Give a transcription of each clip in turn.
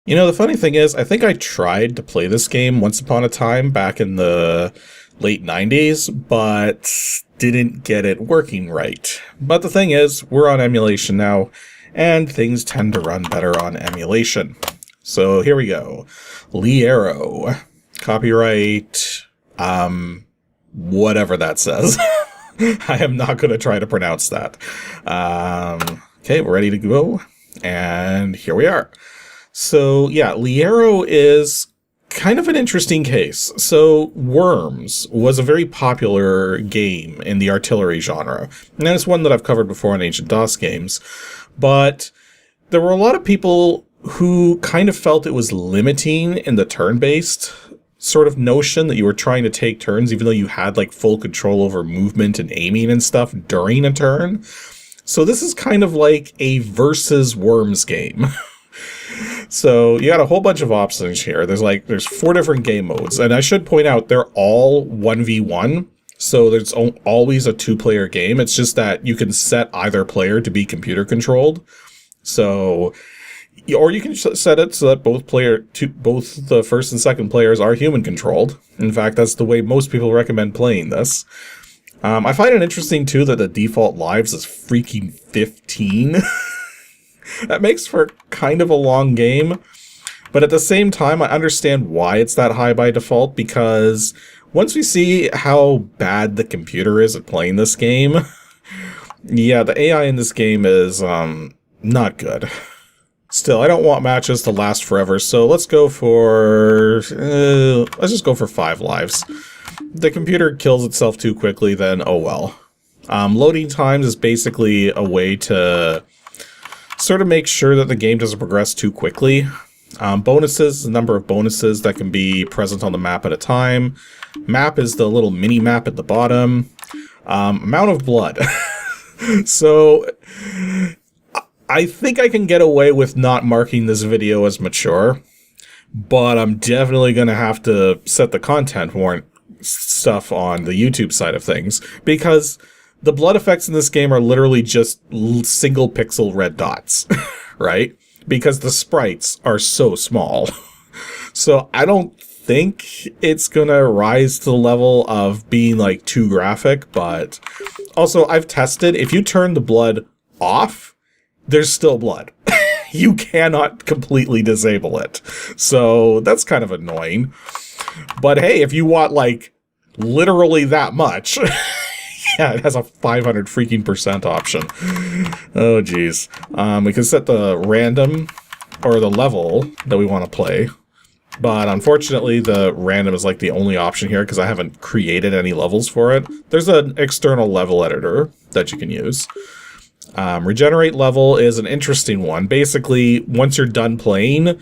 You know, the funny thing is, I think I tried to play this game once upon a time back in the late 90s, but didn't get it working right. But the thing is, we're on emulation now, and things tend to run better on emulation. So here we go. Liero. Copyright, whatever that says. I am not going to try to pronounce that. Okay, we're ready to go, and here we are. So yeah, Liero is kind of an interesting case. So Worms was a very popular game in the artillery genre, and it's one that I've covered before in Ancient DOS games, but there were a lot of people who kind of felt it was limiting in the turn-based sort of notion that you were trying to take turns even though you had like full control over movement and aiming and stuff during a turn. So this is kind of like a versus Worms game. So you got a whole bunch of options here. There's 4 different game modes, and I should point out they're all 1v1. So there's always a 2-player game. It's just that you can set either player to be computer controlled. So, or you can set it so that both the first and second players are human controlled. In fact, that's the way most people recommend playing this. I find it interesting too that the default lives is freaking 15. That makes for kind of a long game, but at the same time, I understand why it's that high by default, because once we see how bad the computer is at playing this game, yeah, the AI in this game is not good. Still, I don't want matches to last forever, so let's go for let's just go for 5 lives. The computer kills itself too quickly, then oh well. Loading times is basically a way to sort of make sure that the game doesn't progress too quickly. Bonuses, the number of bonuses that can be present on the map at a time. Map is the little mini map at the bottom. Amount of blood. So I think I can get away with not marking this video as mature, but I'm definitely going to have to set the content warrant stuff on the YouTube side of things, because the blood effects in this game are literally just single pixel red dots, right? Because the sprites are so small. So I don't think it's gonna rise to the level of being like too graphic, but also I've tested, if you turn the blood off, there's still blood. You cannot completely disable it. So that's kind of annoying. But hey, if you want like literally that much, yeah, it has a 500 freaking % option. Oh, geez. We can set the random or the level that we want to play. But unfortunately, the random is like the only option here because I haven't created any levels for it. There's an external level editor that you can use. Regenerate level is an interesting one. Basically, once you're done playing,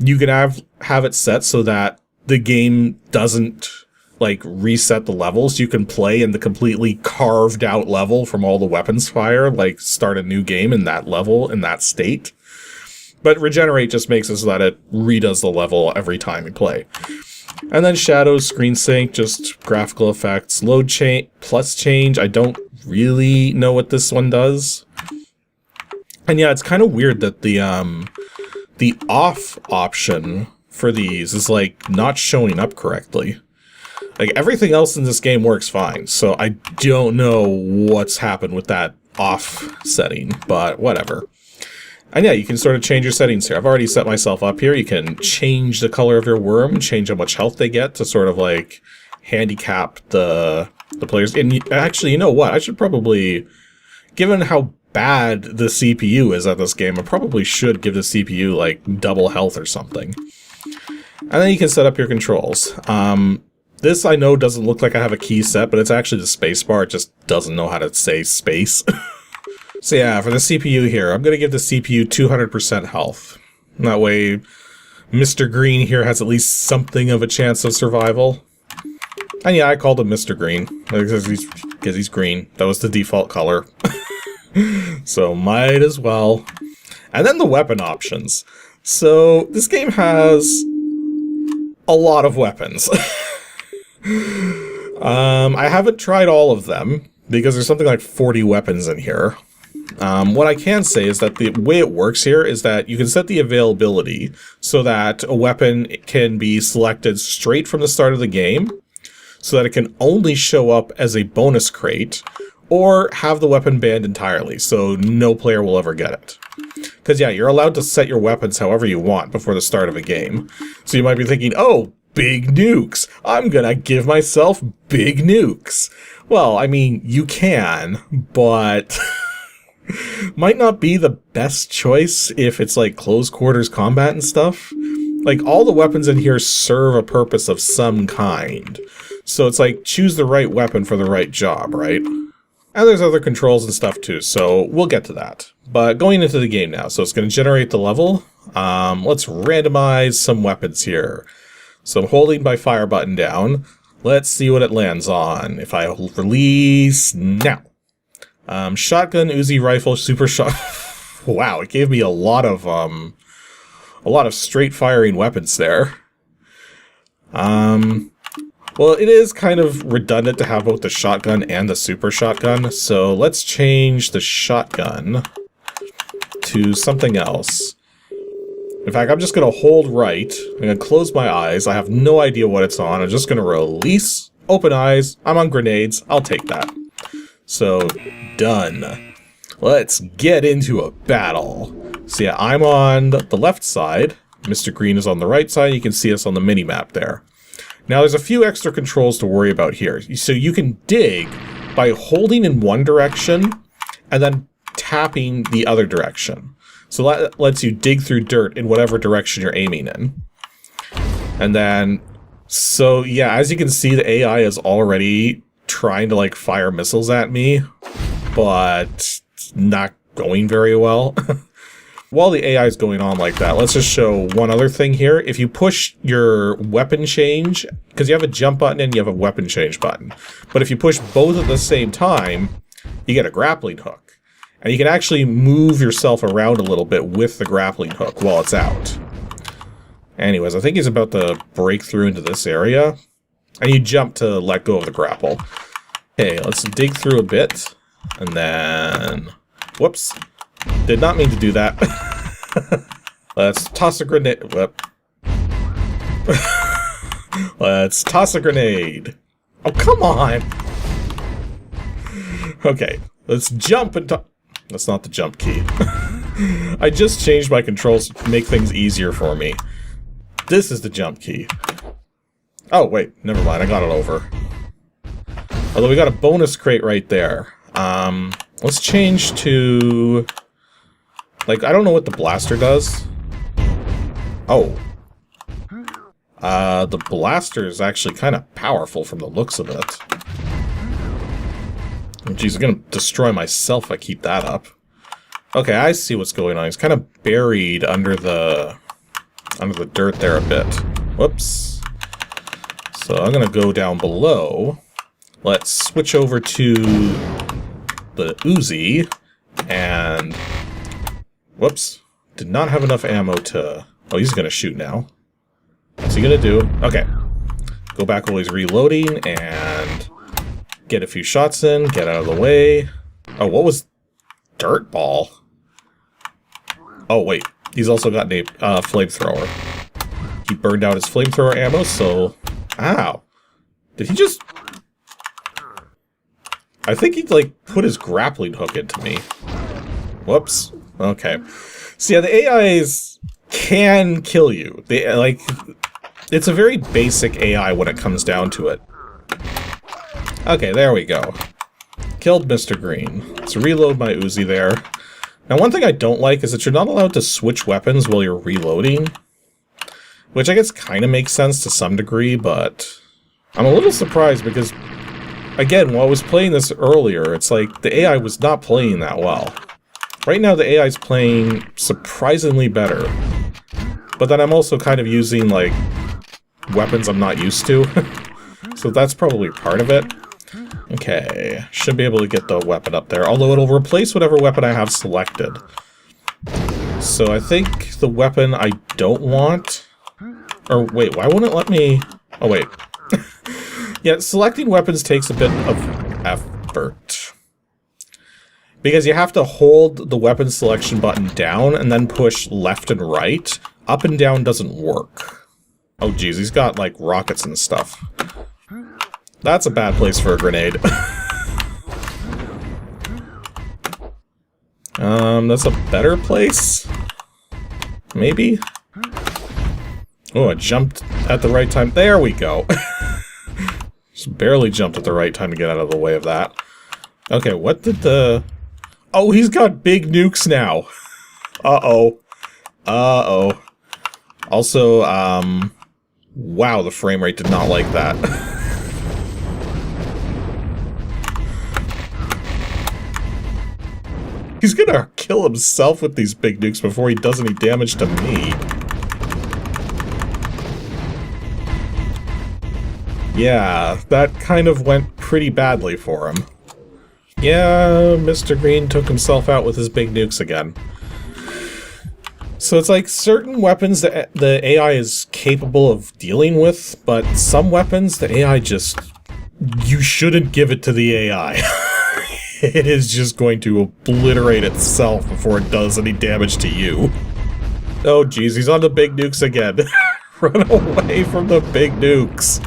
you can have it set so that the game doesn't like reset the levels. You can play in the completely carved out level from all the weapons fire, like start a new game in that level, in that state. But regenerate just makes it so that it redoes the level every time you play. And then shadows, screen sync, just graphical effects. Load plus change, I don't really know what this one does. And yeah, it's kind of weird that the off option for these is like not showing up correctly. Like, everything else in this game works fine, so I don't know what's happened with that off setting, but whatever. And yeah, you can sort of change your settings here. I've already set myself up here. You can change the color of your worm, change how much health they get to sort of, like, handicap the players. And actually, you know what? I should probably, given how bad the CPU is at this game, I probably should give the CPU, like, double health or something. And then you can set up your controls. This I know doesn't look like I have a key set, but it's actually the space bar. It just doesn't know how to say space. So yeah, for the CPU here, I'm going to give the CPU 200% health. That way, Mr. Green here has at least something of a chance of survival. And yeah, I called him Mr. Green, because he's green. That was the default color. So might as well. And then the weapon options. So this game has a lot of weapons. I haven't tried all of them, because there's something like 40 weapons in here. What I can say is that the way it works here is that you can set the availability so that a weapon can be selected straight from the start of the game, so that it can only show up as a bonus crate, or have the weapon banned entirely, so no player will ever get it. Because yeah, you're allowed to set your weapons however you want before the start of a game. So you might be thinking, oh, big nukes! I'm gonna give myself big nukes! Well, I mean, you can, but might not be the best choice if it's like close quarters combat and stuff. Like, all the weapons in here serve a purpose of some kind. So it's like, choose the right weapon for the right job, right? And there's other controls and stuff too, so we'll get to that. But going into the game now, so it's going to generate the level. Let's randomize some weapons here. So I'm holding my fire button down. Let's see what it lands on. If I release now. Shotgun, Uzi, rifle, super shot. Wow, it gave me a lot of straight firing weapons there. Well, it is kind of redundant to have both the shotgun and the super shotgun, so let's change the shotgun to something else. In fact, I'm just going to hold right, I'm going to close my eyes, I have no idea what it's on, I'm just going to release, open eyes, I'm on grenades, I'll take that. So, done. Let's get into a battle. So yeah, I'm on the left side, Mr. Green is on the right side, you can see us on the mini-map there. Now, there's a few extra controls to worry about here. So you can dig by holding in one direction and then tapping the other direction. So that lets you dig through dirt in whatever direction you're aiming in. And then, so yeah, as you can see, the AI is already trying to like fire missiles at me, but not going very well. While the AI is going on like that, let's just show one other thing here. If you push your weapon change, because you have a jump button and you have a weapon change button, but if you push both at the same time, you get a grappling hook. And you can actually move yourself around a little bit with the grappling hook while it's out. Anyways, I think he's about to break through into this area. And you jump to let go of the grapple. Okay, let's dig through a bit. And then... whoops. Did not mean to do that. Let's toss a grenade. Let's toss a grenade. Oh, come on! Okay, let's jump and that's not the jump key. I just changed my controls to make things easier for me. This is the jump key. Oh, wait, never mind, I got it over. Although we got a bonus crate right there. Let's change to... like, I don't know what the blaster does. Oh. The blaster is actually kind of powerful from the looks of it. Jeez, I'm gonna destroy myself if I keep that up. Okay, I see what's going on. He's kind of buried under the dirt there a bit. Whoops. So I'm gonna go down below. Let's switch over to the Uzi and... whoops. Did not have enough ammo to... oh, he's gonna shoot now. What's he gonna do? Okay. Go back while he's reloading and get a few shots in, get out of the way. Oh, what was... dirt ball? Oh, wait. He's also got a flamethrower. He burned out his flamethrower ammo, so... ow. Did he just... I think he, like, put his grappling hook into me. Whoops. Okay. So yeah, the AIs can kill you. They, like, it's a very basic AI when it comes down to it. Okay, there we go. Killed Mr. Green. Let's reload my Uzi there. Now, one thing I don't like is that you're not allowed to switch weapons while you're reloading. Which I guess kind of makes sense to some degree, but I'm a little surprised because, again, while I was playing this earlier, it's like the AI was not playing that well. Right now, the AI is playing surprisingly better. But then I'm also kind of using, like, weapons I'm not used to. So that's probably part of it. Okay, should be able to get the weapon up there, although it'll replace whatever weapon I have selected. So I think the weapon I don't want... or wait, why won't it let me... oh wait. Yeah, selecting weapons takes a bit of effort. Because you have to hold the weapon selection button down and then push left and right. Up and down doesn't work. Oh geez, he's got like rockets and stuff. That's a bad place for a grenade. That's a better place? Maybe? Oh, I jumped at the right time. There we go. Just barely jumped at the right time to get out of the way of that. Okay, what did the... Oh, he's got big nukes now. Uh-oh. Uh-oh. Also, wow, the frame rate did not like that. He's gonna kill himself with these big nukes before he does any damage to me. Yeah, that kind of went pretty badly for him. Yeah, Mr. Green took himself out with his big nukes again. So it's like certain weapons that the AI is capable of dealing with, but some weapons the AI just... You shouldn't give it to the AI. It is just going to obliterate itself before it does any damage to you. Oh geez, he's on the big nukes again. Run away from the big nukes.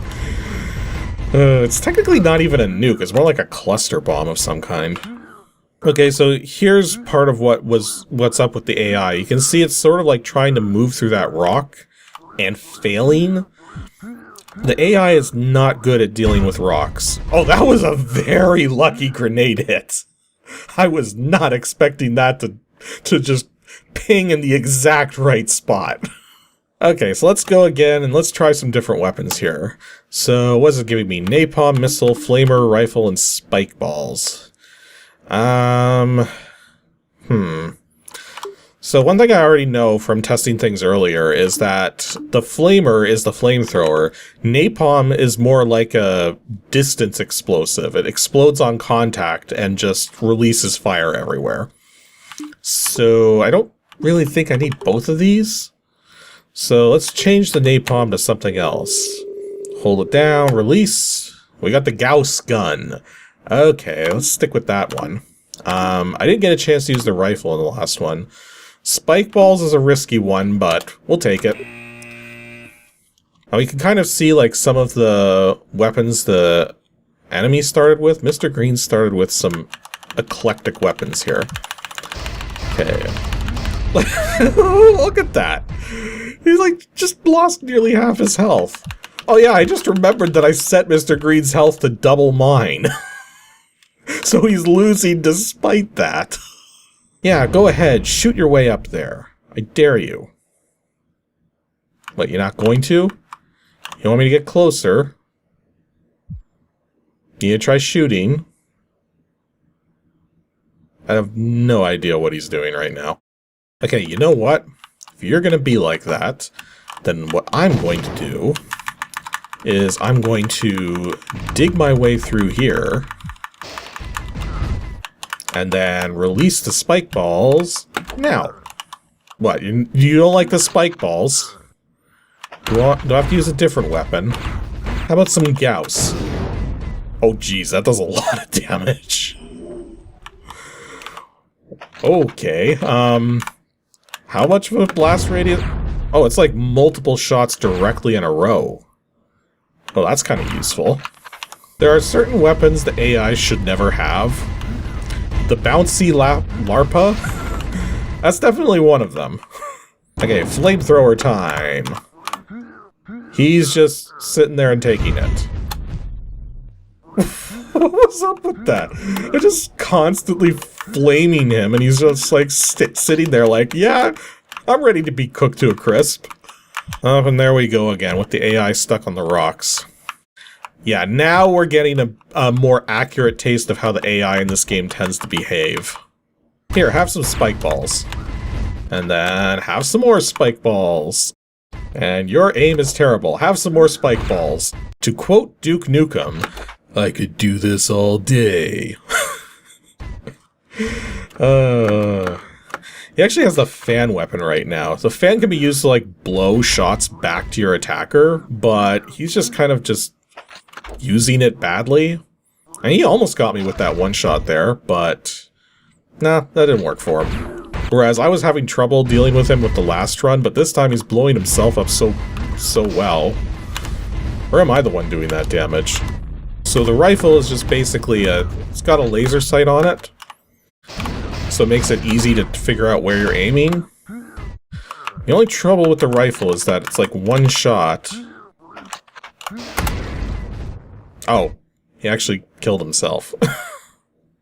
It's technically not even a nuke, it's more like a cluster bomb of some kind. Okay, so here's part of what's up with the AI. You can see it's sort of like trying to move through that rock and failing. The AI is not good at dealing with rocks. Oh, that was a very lucky grenade hit. I was not expecting that to just ping in the exact right spot. Okay, so let's go again and let's try some different weapons here. So, what is it giving me? Napalm, missile, flamer, rifle, and spike balls. So one thing I already know from testing things earlier is that the flamer is the flamethrower. Napalm is more like a distance explosive. It explodes on contact and just releases fire everywhere. So I don't really think I need both of these. So let's change the napalm to something else. Hold it down, release. We got the Gauss gun. Okay, let's stick with that one. I didn't get a chance to use the rifle in the last one. Spike balls is a risky one, but we'll take it. Now we can kind of see like some of the weapons the enemy started with. Mr. Green started with some eclectic weapons here. Okay. Look at that. He's like just lost nearly half his health. Oh yeah, I just remembered that I set Mr. Green's health to double mine. So he's losing despite that. Yeah, go ahead, shoot your way up there. I dare you. What, you're not going to? You want me to get closer? You need to try shooting. I have no idea what he's doing right now. Okay, you know what? If you're gonna be like that, then what I'm going to do is I'm going to dig my way through here and then release the spike balls. Now, what, you don't like the spike balls? Do I have to use a different weapon? How about some Gauss? Oh geez, that does a lot of damage. Okay, how much of a blast radius? Oh, it's like multiple shots directly in a row. Oh, that's kind of useful. There are certain weapons the AI should never have. The bouncy larpa? That's definitely one of them. Okay, flamethrower time. He's just sitting there and taking it. What was up with that? They're just constantly flaming him, and he's just like sitting there like, yeah, I'm ready to be cooked to a crisp. Oh, and there we go again, with the AI stuck on the rocks. Yeah, now we're getting a more accurate taste of how the AI in this game tends to behave. Here, have some spike balls. And then have some more spike balls. And your aim is terrible. Have some more spike balls. To quote Duke Nukem, I could do this all day. He actually has the fan weapon right now. The fan can be used to like blow shots back to your attacker, but he's just kind of just using it badly. And he almost got me with that one shot there, but Nah, that didn't work for him. Whereas I was having trouble dealing with him with the last run, but this time he's blowing himself up so well. Or am I the one doing that damage? So the rifle is just basically it's got a laser sight on it. So it makes it easy to figure out where you're aiming. The only trouble with the rifle is that it's like one shot. Oh, he actually killed himself.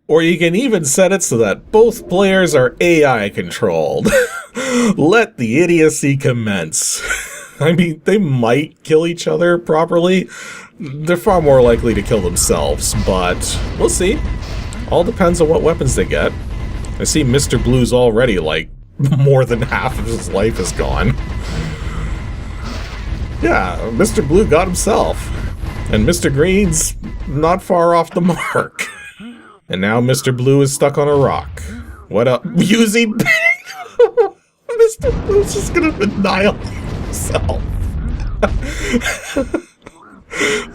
Or you can even set it so that both players are AI controlled. Let the idiocy commence. I mean, they might kill each other properly. They're far more likely to kill themselves, but we'll see. All depends on what weapons they get. I see Mr. Blue's already, like, more than half of his life is gone. Yeah, Mr. Blue got himself. And Mr. Green's not far off the mark. And now Mr. Blue is stuck on a rock. What up? Using Mr. Blue's just gonna annihilate himself.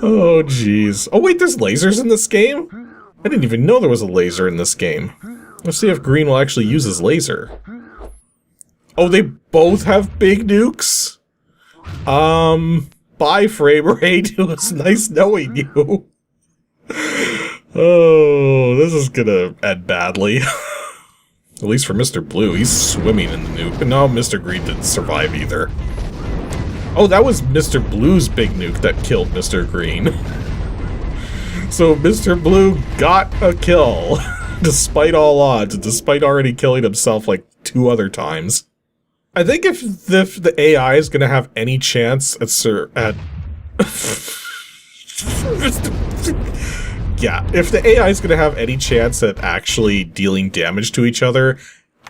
Oh, jeez. Oh, wait, there's lasers in this game? I didn't even know there was a laser in this game. Let's see if Green will actually use his laser. Oh, they both have big nukes? Bye, Framerate. It was nice knowing you. Oh, this is gonna end badly. At least for Mr. Blue, he's swimming in the nuke. But no, Mr. Green didn't survive either. Oh, that was Mr. Blue's big nuke that killed Mr. Green. So Mr. Blue got a kill, despite all odds, and despite already killing himself like 2 other times. I think if the AI is gonna have any chance at yeah, if the AI is gonna have any chance at actually dealing damage to each other,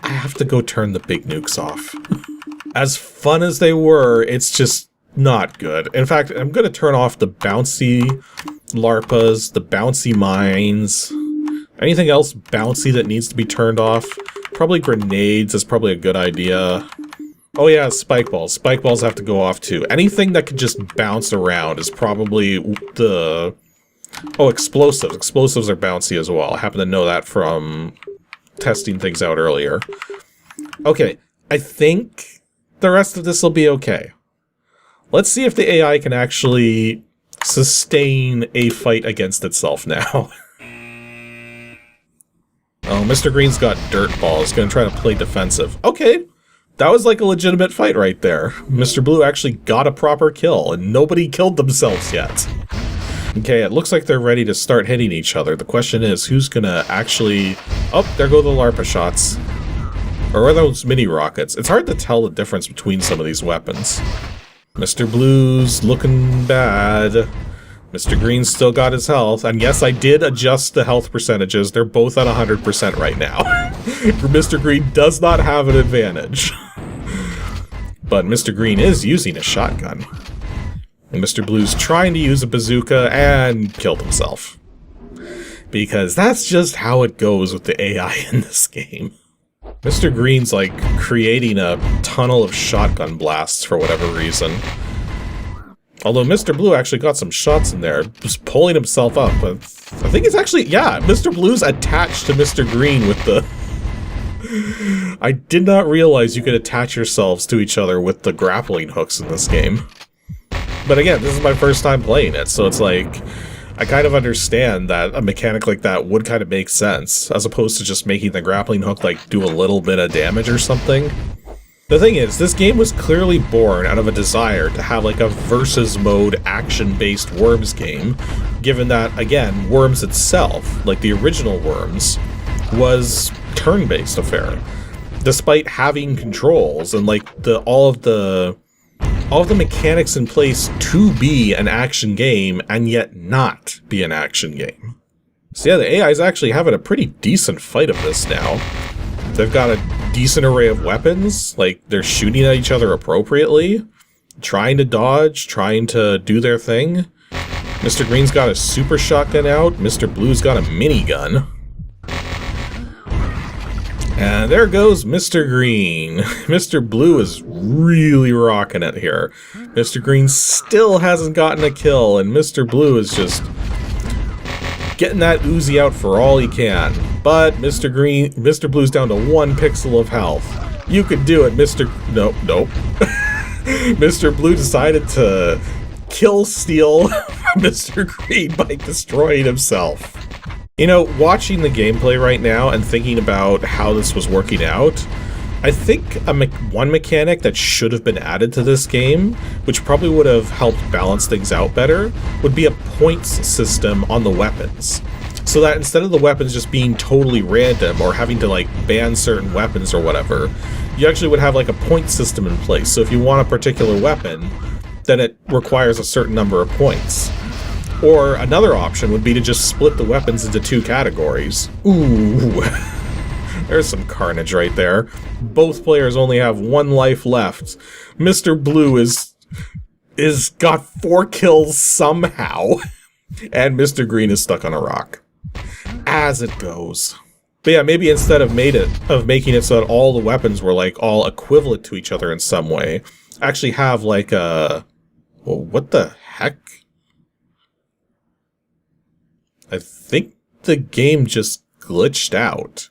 I have to go turn the big nukes off. As fun as they were, it's just not good. In fact, I'm gonna turn off the bouncy larpas, the bouncy mines, anything else bouncy that needs to be turned off. Probably grenades is probably a good idea. Oh yeah, spike balls. Spike balls have to go off too. Anything that can just bounce around is probably the... Oh, explosives. Explosives are bouncy as well. I happen to know that from testing things out earlier. Okay, I think the rest of this will be okay. Let's see if the AI can actually sustain a fight against itself now. Oh, Mr. Green's got dirt balls. Gonna try to play defensive. Okay, that was like a legitimate fight right there. Mr. Blue actually got a proper kill, and nobody killed themselves yet. Okay, it looks like they're ready to start hitting each other. The question is, who's gonna actually... Oh, there go the LARPA shots. Or are those mini rockets? It's hard to tell the difference between some of these weapons. Mr. Blue's looking bad. Mr. Green's still got his health. And yes, I did adjust the health percentages. They're both at 100% right now. Mr. Green does not have an advantage. But Mr. Green is using a shotgun. And Mr. Blue's trying to use a bazooka and killed himself. Because that's just how it goes with the AI in this game. Mr. Green's like creating a tunnel of shotgun blasts for whatever reason. Although Mr. Blue actually got some shots in there, just pulling himself up. But I think it's actually, yeah, Mr. Blue's attached to Mr. Green with the... I did not realize you could attach yourselves to each other with the grappling hooks in this game. But again, this is my first time playing it, so it's like... I kind of understand that a mechanic like that would kind of make sense, as opposed to just making the grappling hook, like, do a little bit of damage or something. The thing is, this game was clearly born out of a desire to have, like, a versus mode action-based Worms game, given that, again, Worms itself, like the original Worms, was turn-based affair. Despite having controls and, like, all of the mechanics in place to be an action game, and yet not be an action game. So yeah, the AI is actually having a pretty decent fight of this now. They've got a decent array of weapons, like, they're shooting at each other appropriately, trying to dodge, trying to do their thing. Mr. Green's got a super shotgun out, Mr. Blue's got a minigun. And there goes Mr. Green. Mr. Blue is really rocking it here. Mr. Green still hasn't gotten a kill, and Mr. Blue is just getting that Uzi out for all he can. But Mr. Blue's down to 1 pixel of health. You could do it, Mr. Nope. Mr. Blue decided to steal Mr. Green by destroying himself. You know, watching the gameplay right now and thinking about how this was working out, I think one mechanic that should have been added to this game, which probably would have helped balance things out better, would be a points system on the weapons. So that instead of the weapons just being totally random or having to like ban certain weapons or whatever, you actually would have like a point system in place. So if you want a particular weapon, then it requires a certain number of points. Or another option would be to just split the weapons into 2 categories. Ooh, there's some carnage right there. Both players only have 1 life left. Mr. Blue is got 4 kills somehow, and Mr. Green is stuck on a rock. As it goes. But yeah, maybe instead of making it so that all the weapons were like all equivalent to each other in some way, actually have like a... Well, what the heck? I think the game just glitched out.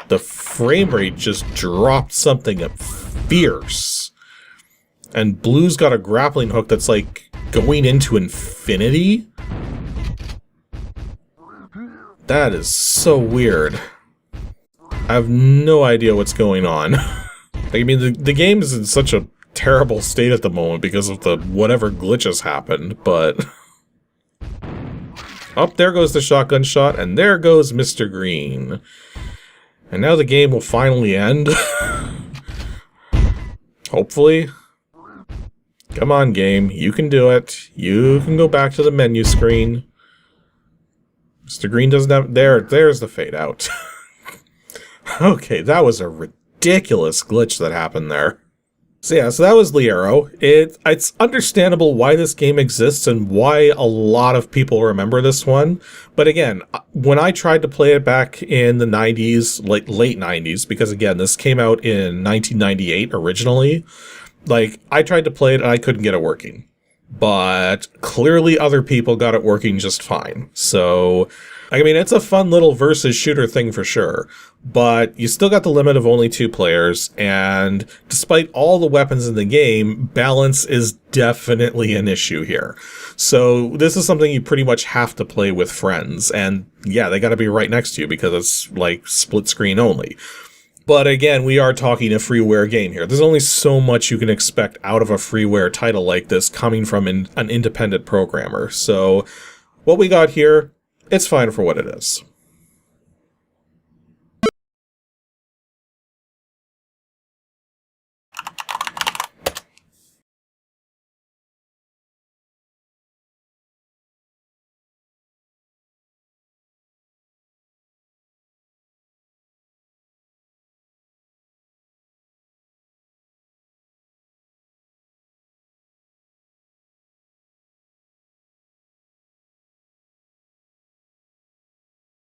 The frame rate just dropped something up fierce. And Blue's got a grappling hook that's like going into infinity. That is so weird. I have no idea what's going on. I mean, the game is in such a terrible state at the moment because of the whatever glitches happened, but... Oh, there goes the shotgun shot, and there goes Mr. Green. And now the game will finally end. Hopefully. Come on, game. You can do it. You can go back to the menu screen. Mr. Green doesn't have... There's the fade out. Okay, that was a ridiculous glitch that happened there. So yeah, so that was Liero. It's understandable why this game exists and why a lot of people remember this one. But again, when I tried to play it back in the 90s, like late 90s, because again, this came out in 1998 originally, like, I tried to play it and I couldn't get it working. But clearly other people got it working just fine. So, I mean, it's a fun little versus shooter thing for sure. But you still got the limit of only 2 players, and despite all the weapons in the game, balance is definitely an issue here. So this is something you pretty much have to play with friends, and yeah, they gotta be right next to you because it's like split screen only. But again, we are talking a freeware game here. There's only so much you can expect out of a freeware title like this coming from an independent programmer. So what we got here, it's fine for what it is.